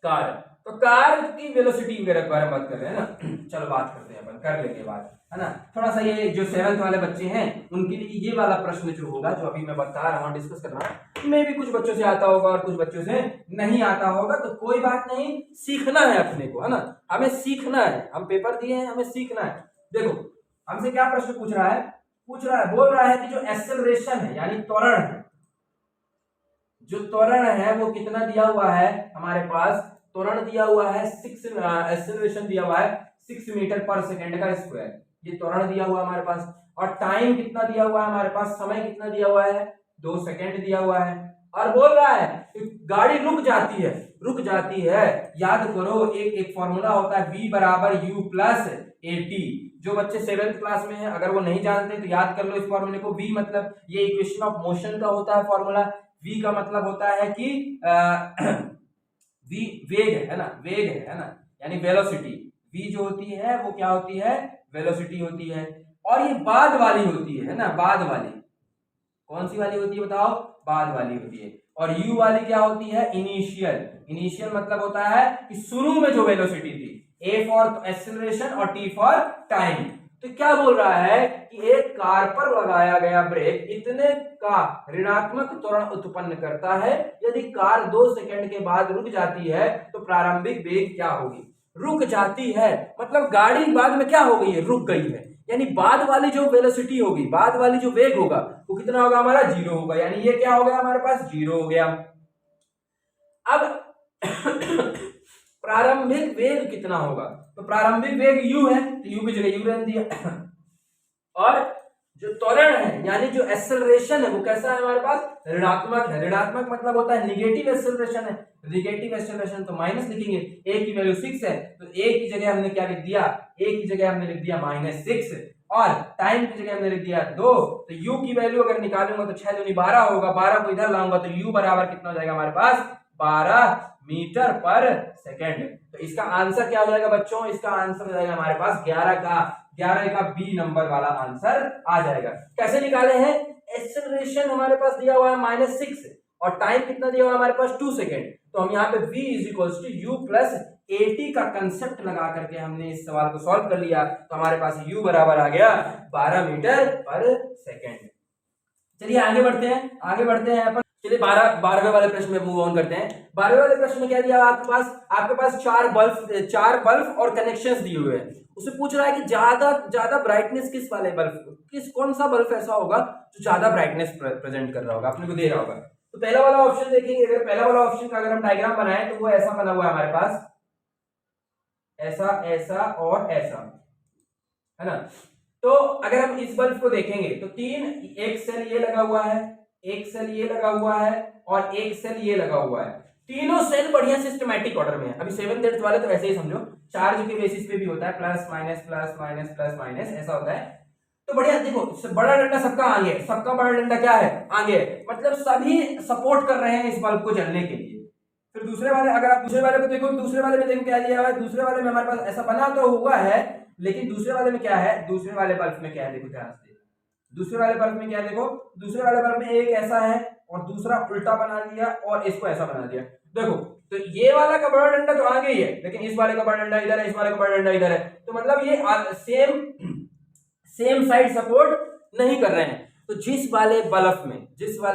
car? तो कार की वेलोसिटी वगैरह के बारे में बात कर रहे हैं ना। चलो बात करते हैं, अपन कर लेंगे बात, है ना। थोड़ा सा ये जो 7th वाले बच्चे हैं उनके लिए ये वाला प्रश्न जो होगा, जो अभी मैं बता रहा हूँ, डिस्कस कर रहा हूँ, मे भी कुछ बच्चों से आता होगा और कुछ बच्चों से नहीं आता होगा। तो कोई बात नहीं, सीखना है अपने को, है ना। हमें सीखना है, हम पेपर दिए हैं, हमें सीखना है। देखो हमसे क्या प्रश्न पूछ रहा है? बोल रहा है कि जो एक्सेलरेशन है यानी त्वरण है, जो त्वरण है वो कितना दिया हुआ है हमारे पास? त्वरण दिया हुआ है 6, एक्सेलरेशन दिया हुआ है 6 मीटर पर सेकंड का स्क्वायर, ये त्वरण दिया हुआ है हमारे पास। और टाइम कितना दिया हुआ है हमारे पास? समय कितना दिया हुआ है? 2 सेकंड दिया हुआ है। और बोल रहा है कि गाड़ी रुक जाती है, रुक जाती है। याद करो, एक फॉर्मूला होता है v बराबर u प्लस at। जो बच्चे 7th क्लास में हैं, अगर वो नहीं जानते तो याद कर लो इस फॉर्मूले को। v मतलब ये इक्वेशन ऑफ मोशन का होता है फॉर्मूला। v का मतलब होता है कि v वेग है ना, वेग है ना, यानी वेलोसिटी। v जो होती है वो क्या होती है? वेलोसिटी होती है। और ये बाद वाली होती है ना, बाद वाली। कौन सी वाली होती है बताओ? बाद वाली होती है। और u वाली क्या होती है? इनिशियल। इनिशियल मतलब होता है कि शुरू में जो वेलोसिटी थी। a फॉर एक्सेलरेशन और t फॉर टाइम। तो क्या बोल रहा है कि एक कार पर लगाया गया ब्रेक इतने का ऋणात्मक त्वरण उत्पन्न करता है। यदि कार 2 सेकंड के बाद रुक जाती है तो प्रारंभिक वेग क्या होगी? रुक जाती है मतलब गाड़ी बाद में क्या हो गई है? रुक गई है। यानी बाद वाली जो वेलोसिटी होगी, बाद वाली जो वेग होगा वो कितना होगा हमारा? 0 होगा। यानी ये क्या हो गया हमारे पास? 0 हो गया। अब प्रारंभिक वेग कितना होगा? तो प्रारंभिक वेग u है, तो u की जगह u रहने दिया। और जो त्वरण है यानी जो एक्सेलरेशन है वो कैसा है हमारे पास? ऋणात्मक है। ऋणात्मक मतलब होता है निगेटिव एक्सेलरेशन है। निगेटिव एक्सेलरेशन तो माइनस लिखेंगे। a की वैल्यू 6 है तो a की जगह हमने क्या लिख दिया? a की जगह हमने लिख दिया -6। और टाइम की जगह हमने लिख दिया 2। तो u की वैल्यू अगर निकालूंगा तो 6 दूनी 12 होगा। 12 को इधर लाऊंगा तो u बराबर कितना हो जाएगा हमारे पास? 12 मीटर पर सेकंड। तो इसका आंसर क्या हो जाएगा बच्चों? इसका आंसर हो जाएगा हमारे पास 11 का बी नंबर वाला आंसर आ जाएगा। कैसे निकाले हैं? एक्सेलरेशन हमारे पास दिया हुआ है -6 और टाइम कितना दिया हुआ है हमारे पास? 2 सेकंड। तो हम यहाँ पे v = u प्लस at का कंसेप्ट लगा करके हमने इस सवाल को सॉल्व कर लिया। तो हमारे पास u बराबर आ गया 12 मीटर पर सेकंड। चलिए आगे बढ़ते हैं अपन। चलिए 12वें वाले प्रश्न में मूव ऑन करते हैं। 12वें वाले प्रश्न में क्या दिया आपके पास 4 बल्ब और कनेक्शंस दिए हुए हैं। उसे पूछ रहा है कि ज्यादा ब्राइटनेस किस वाले बल्ब, कौन सा बल्ब ऐसा होगा जो ज्यादा ब्राइटनेस प्रेजेंट कर रहा होगा, अपने को दे रहा होगा। तो पहला वाला ऑप्शन देखेंगे। अगर पहला वाला ऑप्शन का अगर हम डायग्राम बनाएं तो वो ऐसा बना हुआ है हमारे पास, ऐसा और ऐसा, है ना। तो अगर हम इस बल्ब को देखेंगे तो एक सेल ये लगा हुआ है, एक सेल ये लगा हुआ है और एक सेल ये लगा हुआ है। तीनों सेल बढ़िया सिस्टमैटिक ऑर्डर में है। अभी 7th 8th वाले तो ऐसे ही समझो, चार्ज के बेसिस पे भी होता है, plus minus plus minus plus minus ऐसा होता है। तो बढ़िया देखो, बड़ा डंडा सबका आगे, सबका बड़ा डंडा क्या है? आगे, मतलब सभी सपोर्ट कर रहे हैं इस बल्ब को जलने के लिए। फिर दूसरे वाले, अगर आप दूसरे वाले को देखो, दूसरे वाले में देखो क्या दिया हुआ है। दूसरे वाले में हमारे पास ऐसा बना तो हुआ है, लेकिन दूसरे वाले में क्या है? दूसरे वाले बल्ब में क्या है? देखो ध्यान से, दूसरे वाले बल्ब में क्या है, देखो दूसरे वाले बल्ब में एक ऐसा है और दूसरा उल्टा बना दिया और इसको ऐसा बना दिया। देखो तो ये वाला का बड़ा डंडा तो आगे ही है, लेकिन इस वाले का बड़ा डंडा इधर है, इस वाले का बड़ा डंडा इधर है, तो मतलब ये सेम साइड सपोर्ट नहीं कर रहे हैं। तो जिस वाले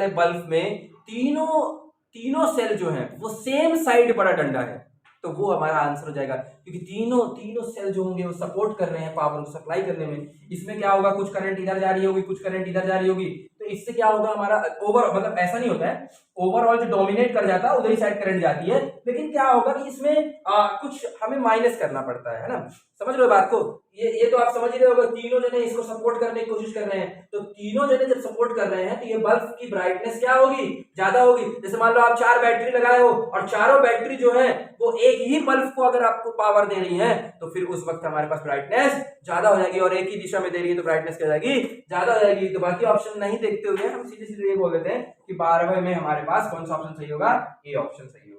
बल्ब में तीनों सेल जो है वो सेम साइड बड़ा डंडा है, तो वो हमारा आंसर हो जाएगा, क्योंकि तीनों सेल जो होंगे वो सपोर्ट कर रहे हैं पावर को सप्लाई करने में। इसमें क्या होगा, कुछ करंट इधर जा रही होगी, कुछ करंट इधर जा रही होगी, तो इससे क्या होगा हमारा मतलब ऐसा नहीं होता है, ओवरऑल जो डोमिनेट कर जाता है उधर ही साइड करंट जाती है, लेकिन क्या होगा कि इसमें कुछ हमें माइनस करना पड़ता है ना। समझ लो बात को, ये तो आप समझ रहे होगे, तीनों जने इसको सपोर्ट करने की कोशिश कर रहे हैं, तो तीनों जने जब सपोर्ट कर रहे हैं तो ये बल्ब की ब्राइटनेस क्या होगी, ज्यादा होगी। जैसे मान लो आप 4 बैटरी लगाए हो और चारों बैटरी जो है वो एक ही बल्ब को अगर आपको पावर दे रही है, तो फिर उस वक्त हमारे पास ब्राइटनेस ज्यादा हो जाएगी, और एक ही दिशा में दे रही है तो ब्राइटनेस क्या हो जाएगी, ज्यादा हो जाएगी। तो बाकी ऑप्शन नहीं देखते हुए हम सीधे सीधे ये बोल देते हैं कि 12वें में हमारे पास कौन सा ऑप्शन सही होगा, ए ऑप्शन सही होगा।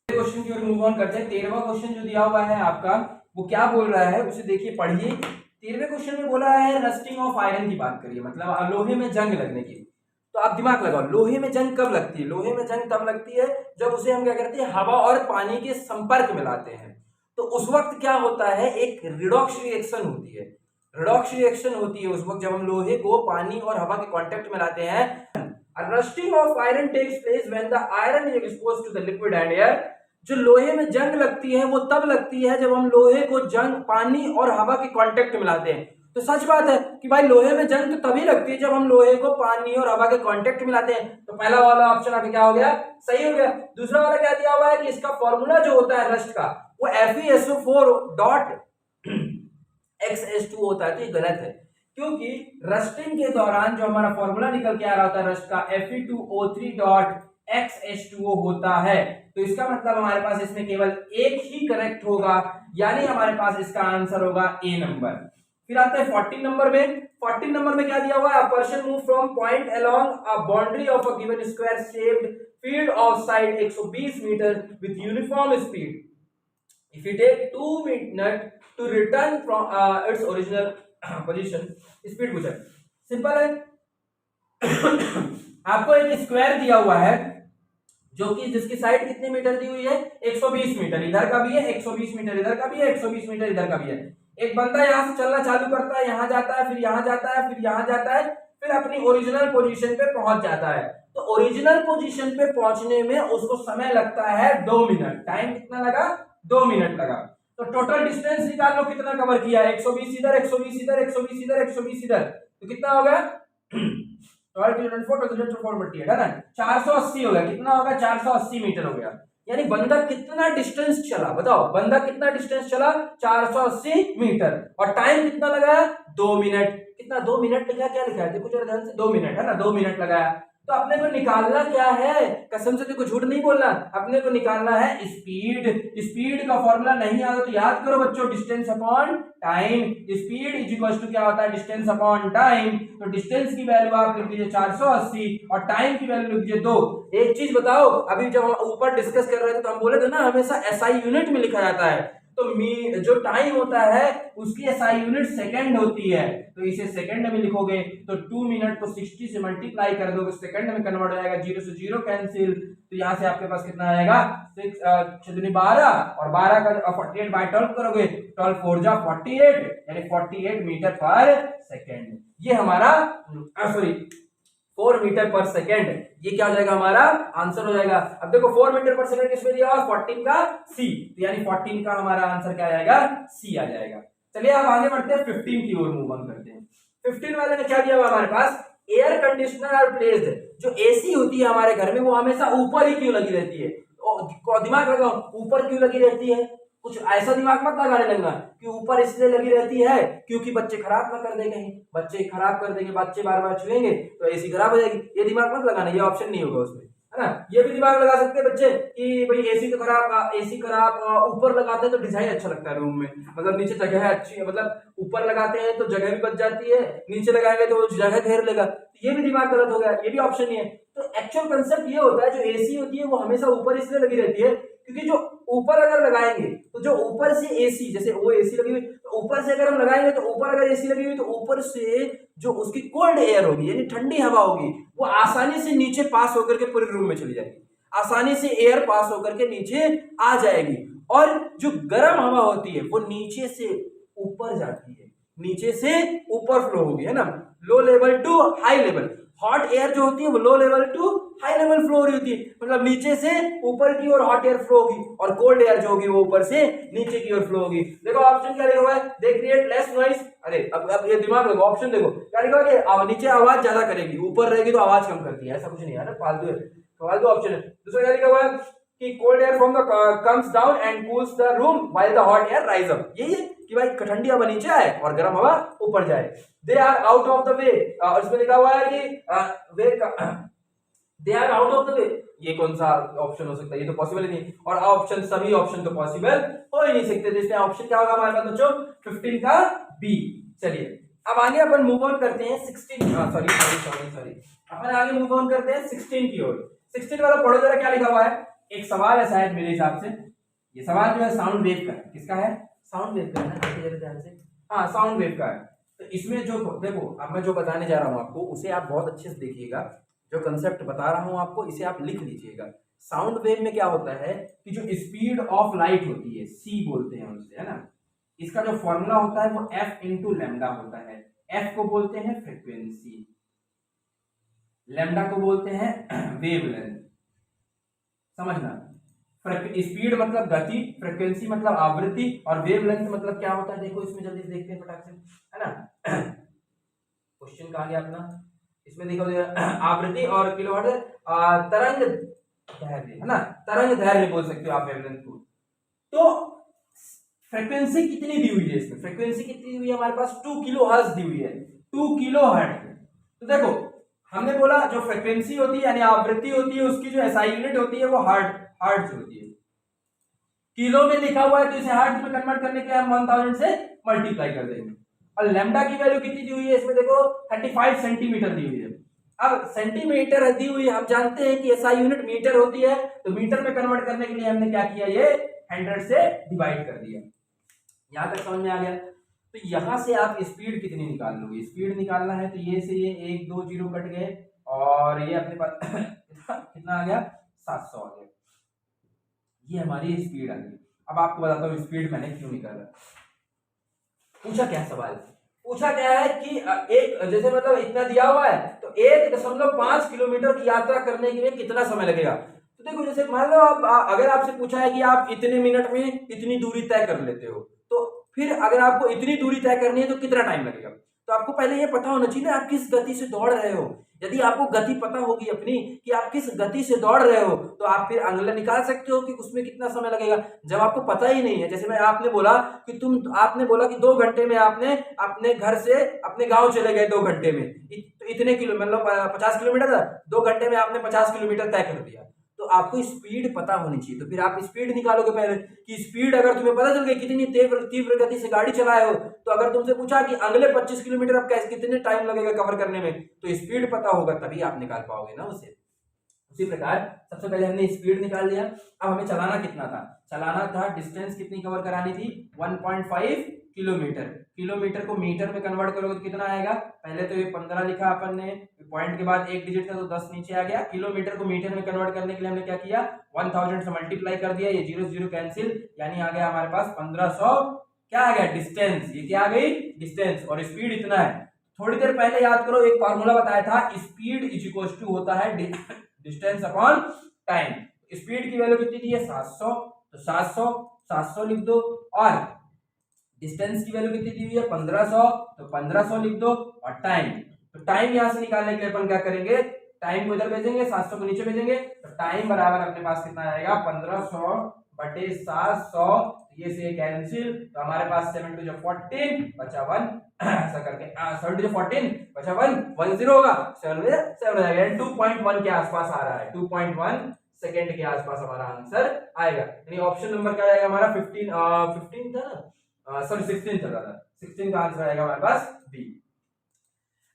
क्वेश्चन की ओर मूव ऑन करते हैं। 13वां क्वेश्चन जो दिया हुआ है आपका वो क्या बोल रहा है, उसे देखिए पढ़िए। 13वें क्वेश्चन में बोला है रस्टिंग ऑफ आयरन की बात करिए, मतलब लोहे में जंग लगने की। तो आप दिमाग लगाओ, लोहे में जंग कब लगती है, लोहे में जंग तब लगती है जब उसे हम क्या करते हैं, हवा और पानी के संपर्क में लाते हैं। तो उस वक्त क्या होता है, एक रिडॉक्स रिएक्शन होती है, रिडॉक्स रिएक्शन होती है उस वक्त जब हम लोहे को पानी और हवा के कांटेक्ट में लाते हैं। Rusting of iron takes place when the iron is exposed to the liquid and air. जो लोहे में जंग लगती है वो तब लगती है जब हम लोहे को पानी और हवा के कांटेक्ट में लाते हैं। तो सच बात है कि भाई लोहे में जंग तो तभी लगती है जब हम लोहे को पानी और हवा के कांटेक्ट में लाते हैं। तो पहला वाला ऑप्शन अभी क्या हो गया, सही हो गया। दूसरा वाला क्या दिया हुआ है कि इसका फॉर्मूला जो होता है रस्ट का वो FeSO4.XH2 होता है। तो ये गलत है, क्योंकि रस्टिंग के दौरान जो हमारा फॉर्मूला निकल के आ रहा होता है रस्ट का Fe2O3.XH2O होता है। तो इसका मतलब हमारे पास इसमें केवल एक ही करेक्ट होगा, यानी हमारे पास इसका आंसर होगा ए नंबर। फिर आता है 14 नंबर में। 14 नंबर में क्या दिया हुआ है, a person move from point along a boundary of a given square shaped field of side 120 metre with uniform speed. If you take 2 minute to return from its original position, speed पूछा। Simple है आपको एक square दिया हुआ है जो कि जिसकी साइड कितने मीटर दी हुई है, 120 मीटर, इधर का भी है 120 मीटर, इधर का भी है 120 मीटर, इधर का भी है। एक बंदा यहां से चलना चालू करता है, यहां जाता है, फिर यहां जाता है, फिर यहां जाता है, फिर अपनी ओरिजिनल पोजीशन पे पहुंच जाता है। तो ओरिजिनल पोजीशन पे पहुंचने में उसको समय लगता है 2 मिनट। टाइम कितना लगा, 2 मिनट लगा। तो टोटल डिस्टेंस निकाल लो कितना कवर किया, 120 इधर, 120 इधर, 120 इधर, 120 इधर, तो कितना हो गया 12 है ना, 480 हो गया। कितना होगा, 480 मीटर हो गया। यानी बंदा कितना डिस्टेंस चला, बताओ बंदा कितना डिस्टेंस चला, 480 मीटर, और टाइम कितना लगाया, 2 मिनट। कितना, 2 मिनट लिखा, क्या लिखा है देखो जरा ध्यान से, 2 मिनट है ना, 2 मिनट लगाया। तो अपने को निकालना क्या है, कसम से देखो झूठ नहीं बोलना, अपने को निकालना है स्पीड। स्पीड का फॉर्मूला नहीं आता तो याद करो बच्चों, distance upon time. Speed is equal to क्या होता है, डिस्टेंस अपॉन टाइम। तो डिस्टेंस की वैल्यू आप लिख लीजिए 480 और टाइम की वैल्यू लिख लीजिए 2। एक चीज बताओ, अभी जब हम ऊपर डिस्कस कर रहे थे तो हम बोले थे ना हमेशा एसआई यूनिट में लिखा जाता है, तो जो टाइम होता है उसकी एसआई यूनिट सेकंड होती है। तो इसे सेकंड में लिखोगे तो 2 मिनट को 60 से मल्टीप्लाई कर दोगे, सेकंड में कन्वर्ट हो जाएगा, 0 से 0 कैंसिल, तो यहां से आपके पास कितना आएगा 6 12 और 12 का 48 बाय 12 करोगे, 12 4 जा 48, यानी 48 मीटर पर सेकंड। ये हमारा 4 मीटर पर सेकंड, ये क्या हो जाएगा हमारा आंसर हो जाएगा। अब देखो 4 मीटर पर सेकंड किसमें दिया हुआ, 14 का सी, तो यानी 14 का हमारा आंसर क्या आ जाएगा, सी आ जाएगा। चलिए अब आगे बढ़ते हैं, 15 की ओर मूव ऑन करते हैं। 15 वाले में क्या दिया हुआ हमारे पास, एयर कंडीशनर आर प्लेस्ड, जो एसी होती है हमारे घर में वो हमेशा ऊपर ही क्यों लगी रहती है, दिमाग लगाओ ऊपर क्यों लगी रहती है। कुछ ऐसा दिमाग मत लगाने लगना कि ऊपर इसलिए लगी रहती है क्योंकि बच्चे खराब ना कर देंगे, बच्चे खराब कर देंगे, बच्चे बार बार छुएंगे तो एसी खराब हो जाएगी, ये दिमाग मत लगाना, ये ऑप्शन नहीं होगा उसमें, है ना। ये भी दिमाग लगा सकते हैं बच्चे कि भाई एसी तो खराब, एसी खराब, ऊपर लगाते हैं तो डिजाइन अच्छा लगता है रूम में, मतलब नीचे जगह है अच्छी है, मतलब ऊपर लगाते हैं तो जगह भी बच जाती है, नीचे लगाएंगे तो जगह घेर लेगा, तो ये भी दिमाग गलत हो गया, ये भी ऑप्शन नहीं है। तो एक्चुअल कंसेप्ट ये होता है, जो एसी होती है वो हमेशा ऊपर इसलिए लगी रहती है क्योंकि जो ऊपर अगर लगाएंगे तो जो ऊपर से एसी, जैसे वो एसी लगी हुई तो ऊपर से अगर हम लगाएंगे तो ऊपर अगर एसी लगी हुई तो ऊपर से जो उसकी कोल्ड एयर होगी यानी ठंडी हवा होगी वो आसानी से नीचे पास होकर के पूरे रूम में चली जाएगी, आसानी से एयर पास होकर के नीचे आ जाएगी। और जो गर्म हवा होती है वो नीचे से ऊपर जाती है, नीचे से ऊपर फ्लो होगी, है ना, low level to high level. Hot air जो होती है वो low level to high level flow हो रही होती है, मतलब नीचे से ऊपर की ओर हॉट एयर फ्लो होगी और कोल्ड एयर जो होगी वो ऊपर से नीचे की ओर फ्लो होगी। देखो ऑप्शन क्या लिखा हुआ है, दे क्रिएट लेस नॉइज। अरे अब ये दिमाग लगाओ, ऑप्शन देखो क्या लिखा है कि नीचे आवाज ज्यादा करेगी, ऊपर रहेगी तो आवाज कम करती है, ऐसा कुछ नहीं है ना, फालतू ऑप्शन है। दूसरा क्या लिखा हुआ है कि cold air from the comes down and cools the room while the hot air rise up. यही है कि भाई ठंडी हवा नीचे आए और गर्म हवा ऊपर जाए। They are out of the way, इसमें लिखा हुआ है कि वे they are out of the way. ये कौन सा ऑप्शन हो सकता है, ये तो पॉसिबल ही नहीं, और ऑप्शन सभी ऑप्शन तो पॉसिबल हो ही नहीं सकते, तो इसमें ऑप्शन क्या होगा हमारे पास बच्चों 15 का बी। चलिए अब आगे अपन मूव ऑन करते हैं 16, सॉरी अपन आगे मूव ऑन करते हैं 16 की ओर। 16 वाला पढ़ो जरा क्या लिखा हुआ है। एक सवाल है शायद मेरे हिसाब से, ये सवाल जो है साउंड वेव का है। किसका है, साउंड वेव का है ना, ध्यान से, हाँ साउंड वेव का है। तो इसमें जो देखो अब मैं जो बताने जा रहा हूँ आपको उसे आप बहुत अच्छे से देखिएगा, जो कंसेप्ट बता रहा हूं आपको इसे आप लिख लीजिएगा। साउंड वेव में क्या होता है कि जो स्पीड ऑफ लाइट होती है सी बोलते हैं उसे, है ना, इसका जो फॉर्मूला होता है वो एफ इंटू लैम्डा होता है। एफ को बोलते हैं फ्रीक्वेंसी, लैम्डा को बोलते हैं वेवलेंथ। समझना, स्पीड मतलब गति, फ्रीक्वेंसी मतलब आवृत्ति, और वेवलेंथ मतलब क्या होता है देखो इसमें जल्दी से देखते हैं फटाक से, है ना। क्वेश्चन कहा गया अपना, इसमें देखो आवृत्ति और किलोवाट तरंग दैर्घ्य, है ना, तरंग दैर्घ्य बोल सकते हो आप वेवलेंथ को। तो फ्रीक्वेंसी कितनी दी हुई है इसमें, फ्रीक्वेंसी कितनी हुई है हमारे पास 2 किलोहर्ट्ज दी हुई है, 2 किलोहर्ट्ज। तो देखो हमने बोला जो फ्रीक्वेंसी होती है यानी आवृत्ति होती है उसकी जो एसआई यूनिट होती है वो हर्ट्ज होती है। किलो में लिखा हुआ है तो इसे हर्ट्ज में कन्वर्ट करने के लिए हम 1000 से मल्टीप्लाई कर देंगे। और लैम्डा की वैल्यू कितनी दी हुई है इसमें देखो 35 सेंटीमीटर दी हुई है। अब सेंटीमीटर दी हुई, हम जानते हैं कि एसआई यूनिट मीटर होती है, तो मीटर में कन्वर्ट करने के लिए हमने क्या किया, ये 100 से डिवाइड कर दिया। यहां तक समझ में आ गया। तो यहां से आप स्पीड कितनी निकाल लोगे, स्पीड निकालना है तो ये से ये 1 2 जीरो कट गए और ये अपने पास कितना आ गया 700 आ गया, ये हमारी स्पीड आ गई। अब आपको बताता हूँ स्पीड मैंने क्यों निकाला। पूछा क्या सवाल, पूछा क्या है कि एक जैसे मतलब इतना दिया हुआ है तो 1.5 किलोमीटर की यात्रा करने के लिए कितना समय लगेगा। तो देखो जैसे मान लो आप अगर आपसे पूछा है कि आप इतने मिनट में इतनी दूरी तय कर लेते हो, तो फिर अगर आपको इतनी दूरी तय करनी है तो कितना टाइम लगेगा। तो आपको पहले ये पता होना चाहिए ना आप किस गति से दौड़ रहे हो। यदि आपको गति पता होगी अपनी कि आप किस गति से दौड़ रहे हो तो आप फिर अंगला निकाल सकते हो कि उसमें कितना समय लगेगा। जब आपको पता ही नहीं है, जैसे मैं आपने बोला कि आपने बोला कि 2 घंटे में आपने अपने घर से अपने गांव चले गए 2 घंटे में, इतने किलो मतलब 50 किलोमीटर था, 2 घंटे में आपने 50 किलोमीटर तय कर दिया, तो आपको स्पीड पता होनी चाहिए। तो फिर आप स्पीड निकालोगे पहले कि स्पीड अगर तुम्हें पता चल गई कितनी तीव्र गति से गाड़ी चलाए हो, तो अगर तुमसे पूछा कि अगले 25 किलोमीटर अब कैसे कितने टाइम लगेगा कवर करने में, तो स्पीड पता होगा तभी आप निकाल पाओगे ना उसे। उसी प्रकार सबसे पहले हमने स्पीड निकाल लिया। अब हमें चलाना कितना था, चलाना था डिस्टेंस कितनी कवर करानी थी 1.5 किलोमीटर। किलोमीटर को मीटर में कन्वर्ट करोगे तो कितना आएगा, पहले तो ये 15 लिखा अपन ने, पॉइंट के बाद एक डिजिट था तो 10 नीचे आ गया। किलोमीटर को मीटर में कन्वर्ट करने के लिए हमने क्या किया 1000 से मल्टीप्लाई कर दिया, ये 0 0 कैंसिल, यानी आ गया हमारे पास 1500 क्या आ गया डिस्टेंस, ये क्या आ गई डिस्टेंस, और स्पीड इतना है। थोड़ी देर पहले याद करो एक फार्मूला बताया था, स्पीड इज इक्वल टू होता है डिस्टेंस अपॉन टाइम। स्पीड की वैल्यू कितनी दी है 700, तो 700 लिख दो, और डिस्टेंस की वैल्यू कितनी दी हुई है 1500, तो 1500 लिख दो, और टाइम, तो टाइम यहां से निकालने के लिए अपन क्या करेंगे, टाइम को इधर भेजेंगे 700 को नीचे भेजेंगे, तो टाइम बराबर अपने पास कितना आएगा 1500 बटे 700, ये से कैंसिल, तो हमारे पास 7 टू 14 बचा 1, ऐसा करके 7 टू 14 बचा 1 10 होगा 7 हो जाएगा, 2.1 के आसपास आ रहा है, 2.1 सेकेंड के आसपास हमारा आंसर आएगा। यानी ऑप्शन नंबर क्या आएगा हमारा 15 था ना, सॉरी 16 चल रहा था, 16 का आंसर आएगा हमारे पास बी।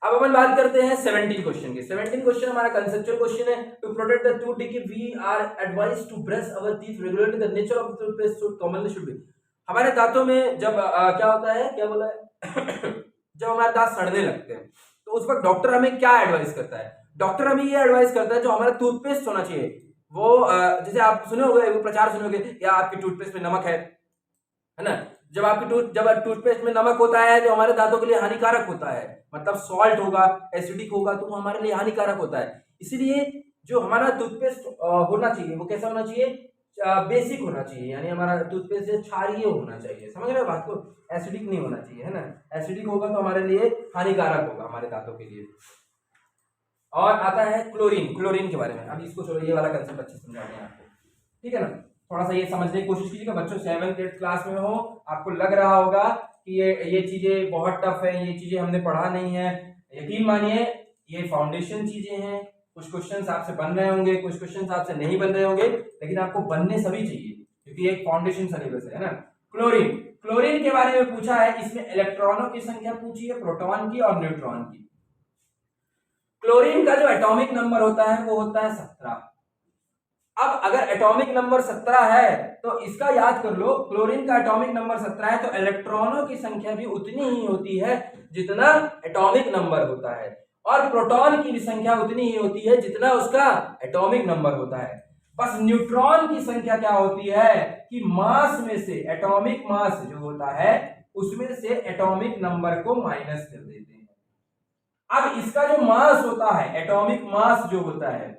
अब अपन बात करते हैं 17 क्वेश्चन की। 17 क्वेश्चन हमारा कंसेप्चुअल क्वेश्चन है। To protect the tooth we are advised to brush our teeth regularly, the nature of the toothpaste should commonly should be. हमारे दांतों में जब क्या होता है, क्या बोला है जब हमारे दांत सड़ने लगते हैं तो उस वक्त डॉक्टर हमें क्या एडवाइस करता है? डॉक्टर हमें ये एडवाइस करता है जो हमारा टूथपेस्ट होना चाहिए वो जैसे आप सुने होंगे, वो प्रचार सुने होंगे, या आपके टूथपेस्ट में नमक है ना? जब टूथपेस्ट में नमक होता है जो हमारे दांतों के लिए हानिकारक होता है, मतलब सॉल्ट होगा, एसिडिक होगा, तो वो हमारे लिए हानिकारक होता है। इसीलिए जो हमारा टूथपेस्ट होना चाहिए वो कैसा होना चाहिए? बेसिक होना चाहिए, यानी हमारा टूथपेस्ट क्षारीय होना चाहिए। समझ रहे हो बात को? एसिडिक नहीं होना चाहिए, है ना? एसिडिक होगा तो हमारे लिए हानिकारक होगा, हमारे दांतों के लिए। और आता है क्लोरीन। क्लोरीन के बारे में अब इसको छोड़ो, ये वाला कंसेप्ट अच्छे समझाते हैं आपको, ठीक है ना? थोड़ा सा ये समझने की कोशिश कीजिएगा। बच्चों 7th 8th क्लास में हो, आपको लग रहा होगा कि ये चीजें बहुत टफ है, ये चीजें हमने पढ़ा नहीं है। यकीन मानिए ये फाउंडेशन चीजें हैं। कुछ क्वेश्चंस आपसे बन रहे होंगे, कुछ क्वेश्चंस आपसे नहीं बन रहे होंगे, लेकिन आपको बनने सभी चाहिए क्योंकि एक फाउंडेशन सिलेबस है ना। क्लोरीन, क्लोरीन के बारे में पूछा है, इसमें इलेक्ट्रॉनों की संख्या पूछी है, प्रोटॉन की और न्यूट्रॉन की। क्लोरीन का जो एटॉमिक नंबर होता है वो होता है 17। अब अगर एटॉमिक नंबर 17 है तो इसका याद कर लो, क्लोरीन का एटॉमिक नंबर 17 है तो इलेक्ट्रॉनों की संख्या भी उतनी ही होती है जितना एटॉमिक नंबर होता है, और प्रोटॉन की भी संख्या उतनी ही होती है जितना उसका एटॉमिक नंबर होता है। बस न्यूट्रॉन की संख्या क्या होती है कि मास में से, एटॉमिक मास जो होता है उसमें से एटॉमिक नंबर को माइनस कर देते हैं। अब इसका जो मास होता है, एटॉमिक मास जो होता है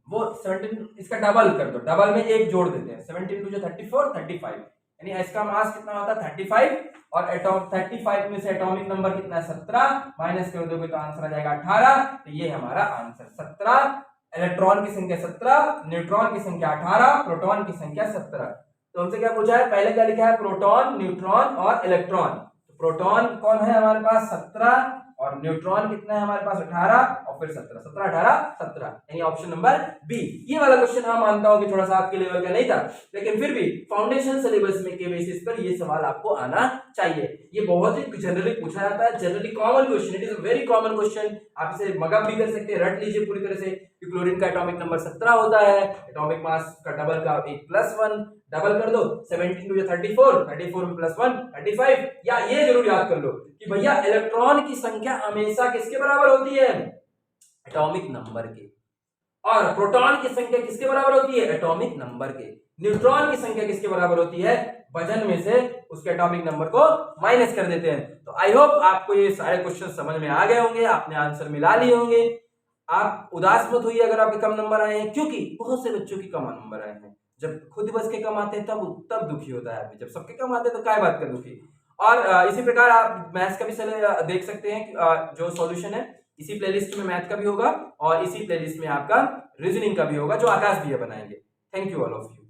वो 17, इसका डबल कर दो, डबल में एक जोड़ देते हैं, 17 जो 34, 35, यानी इसका मास कितना होता है 35, और 35 में से एटॉमिक नंबर कितना है 17, माइनस कर दोगे तो आंसर आ जाएगा 18। तो ये हमारा आंसर 17, इलेक्ट्रॉन की संख्या 17, न्यूट्रॉन की संख्या 18, प्रोटॉन की संख्या 17। तो हमसे क्या पूछा है? पहले क्या लिखा है? प्रोटॉन, न्यूट्रॉन और इलेक्ट्रॉन। तो प्रोटॉन कौन है हमारे पास? 17, और न्यूट्रॉन कितना है हमारे पास? 18, और फिर 17, 17 18 17, यानी ऑप्शन नंबर बी। ये वाला क्वेश्चन हाँ मानता हूं कि थोड़ा सा आपके लेवल का नहीं था, लेकिन फिर भी फाउंडेशन सिलेबस में के बेसिस पर ये सवाल आपको आना चाहिए। ये बहुत ही जनरली पूछा जाता है, generally common question, it is a very common question. आप इसे मगअप भी कर सकते हैं, रट लीजिए पूरी तरह से कि क्लोरीन का एटॉमिक नंबर 17 होता है, एटॉमिक मास का डबल का 1 + 1, डबल कर दो, 17 × 34, 34 में +1 35, या ये जरूर याद कर लो कि भैया इलेक्ट्रॉन की संख्या हमेशा किसके बराबर होती है? एटॉमिक नंबर के। और प्रोटॉन की संख्या किसके बराबर होती है? एटॉमिक नंबर के। न्यूट्रॉन की संख्या किसके बराबर होती है? वजन में से उसके एटॉमिक नंबर को माइनस कर देते हैं। तो आई होप आपको ये सारे क्वेश्चन समझ में आ गए होंगे, आपने आंसर मिला लिए होंगे। आप उदास मत होइए अगर आपके कम नंबर आए हैं, क्योंकि बहुत से बच्चों के कम नंबर आए हैं। जब खुद बस के कम आते हैं तब दुखी होता है आदमी, जब सबके कम आते हैं तो क्या बात कर दुखी। और इसी प्रकार आप मैथ्स का भी देख सकते हैं कि जो सॉल्यूशन है इसी प्लेलिस्ट में मैथ का भी होगा, और इसी प्लेलिस्ट में आपका रीजनिंग का भी होगा जो आकाश भैया बनाएंगे। Thank you all of you.